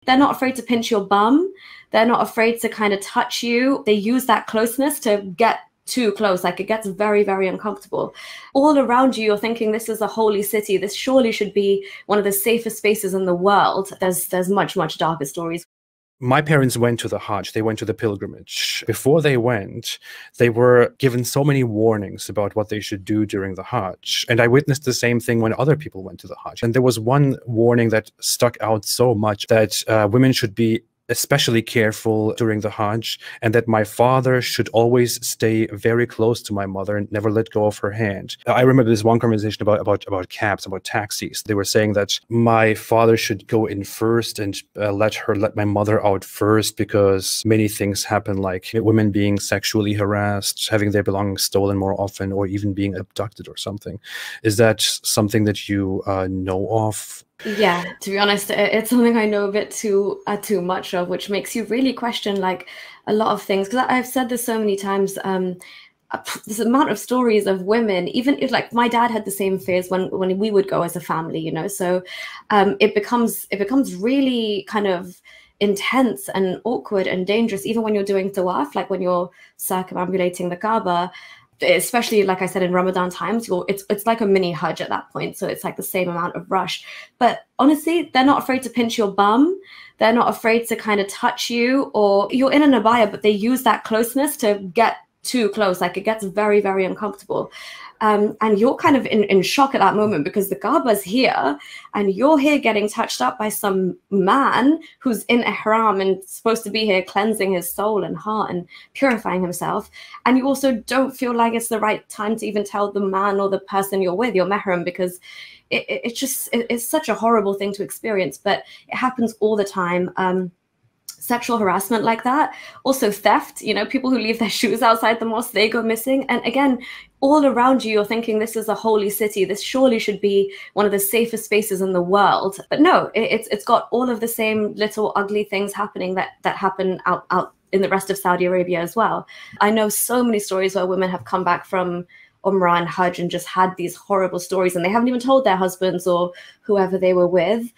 They're not afraid to pinch your bum. They're not afraid to kind of touch you. They use that closeness to get too close. Like, it gets very, very uncomfortable. All around you, you're thinking this is a holy city. This surely should be one of the safest spaces in the world. There's much, much darker stories. My parents went to the Hajj, they went to the pilgrimage. Before they went, they were given so many warnings about what they should do during the Hajj. And I witnessed the same thing when other people went to the Hajj. And there was one warning that stuck out so much, that women should be especially careful during the Hajj, and that my father should always stay very close to my mother and never let go of her hand. I remember this one conversation about cabs, about taxis. They were saying that my father should go in first and let my mother out first, because many things happen, like women being sexually harassed, having their belongings stolen more often, or even being abducted or something. Is that something that you know of? Yeah, to be honest, it's something I know a bit too much of, which makes you really question like a lot of things. Because I've said this so many times. This amount of stories of women, even if, like, my dad had the same fears when we would go as a family, you know. So it becomes really kind of intense and awkward and dangerous, even when you're doing tawaf, like when you're circumambulating the Kaaba. Especially, like I said, in Ramadan times, it's like a mini Hajj at that point. So it's like the same amount of rush. But honestly, they're not afraid to pinch your bum. They're not afraid to kind of touch you, or you're in an abaya, but they use that closeness to get too close. Like, it gets very, very uncomfortable. And you're kind of in shock at that moment, because the Kaaba's here and you're here getting touched up by some man who's in ihram and supposed to be here cleansing his soul and heart and purifying himself. And you also don't feel like it's the right time to even tell the man or the person you're with, your mahram, because it's such a horrible thing to experience. But it happens all the time. Sexual harassment like that, also theft, you know, people who leave their shoes outside the mosque, they go missing. And again, all around you, you're thinking this is a holy city. This surely should be one of the safest spaces in the world. But no, it's got all of the same little ugly things happening that happen out in the rest of Saudi Arabia as well. I know so many stories where women have come back from Umrah and Hajj and just had these horrible stories, and they haven't even told their husbands or whoever they were with.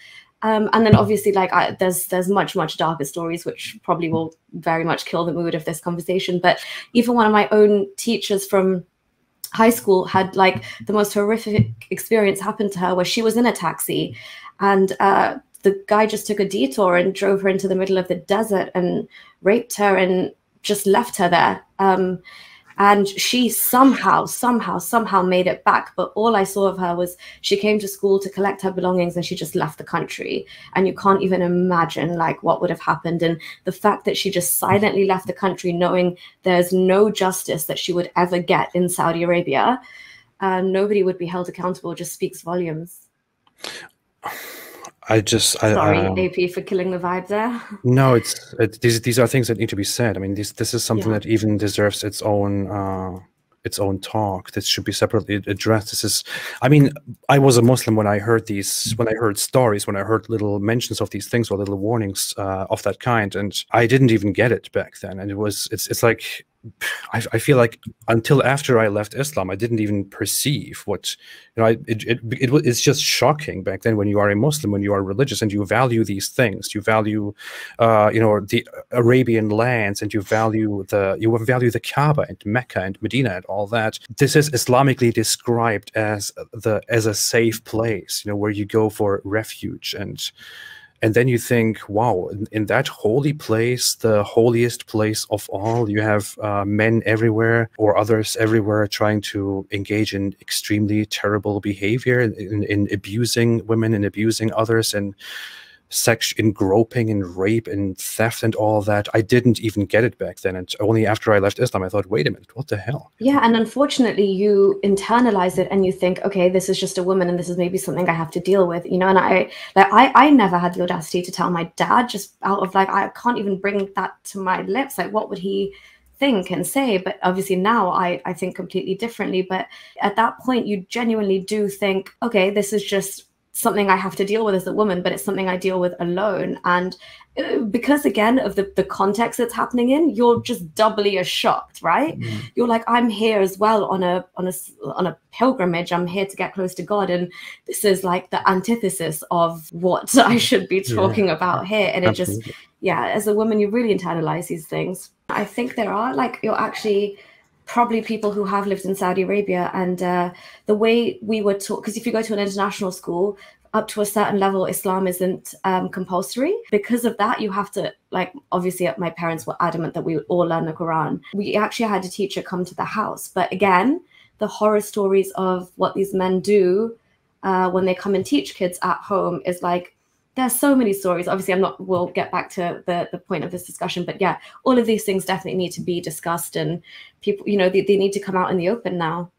And then obviously, like, there's much, much darker stories, which probably will very much kill the mood of this conversation. But even one of my own teachers from high school had like the most horrific experience happen to her, where she was in a taxi and the guy just took a detour and drove her into the middle of the desert and raped her and just left her there. And she somehow made it back. But all I saw of her was she came to school to collect her belongings and she just left the country. And you can't even imagine like what would have happened. And the fact that she just silently left the country, knowing there's no justice that she would ever get in Saudi Arabia, nobody would be held accountable, just speaks volumes. Sorry, AP, for killing the vibe there. No, these are things that need to be said. I mean, this is something that even deserves its own talk. This should be separately addressed. This is, I mean, I was a Muslim when I heard stories, when I heard little mentions of these things or little warnings of that kind, and I didn't even get it back then. And it's like, I feel like until after I left Islam, I didn't even perceive what, you know, it's just shocking back then when you are a Muslim, when you are religious and you value these things, you value, you know, the Arabian lands, and you value the Kaaba and Mecca and Medina and all that. This is Islamically described as a safe place, you know, where you go for refuge. And then you think, wow, in that holy place, the holiest place of all, you have men everywhere or others everywhere trying to engage in extremely terrible behavior, in abusing women and abusing others, and in groping and rape and theft and all that. I didn't even get it back then. And only after I left Islam, I thought, wait a minute, what the hell? Yeah, and unfortunately, you internalize it and you think, okay, this is just a woman and this is maybe something I have to deal with, you know. And I never had the audacity to tell my dad, just out of like, I can't even bring that to my lips. Like, what would he think and say? But obviously now I think completely differently. But at that point, you genuinely do think, okay, this is just something I have to deal with as a woman, but it's something I deal with alone. And because again of the context it's happening in, you're just doubly as shocked, right? You're like, I'm here as well on a pilgrimage. I'm here to get close to God, and this is like the antithesis of what I should be talking about here. And it just, as a woman, you really internalize these things. I think there are, like, you're actually probably people who have lived in Saudi Arabia, and the way we were taught, because if you go to an international school, up to a certain level, Islam isn't compulsory. Because of that, you have to, like, obviously my parents were adamant that we would all learn the Quran. We actually had a teacher come to the house. But again, the horror stories of what these men do when they come and teach kids at home is like, there's so many stories. Obviously, we'll get back to the point of this discussion, but yeah, all of these things definitely need to be discussed, and people, you know, they need to come out in the open now.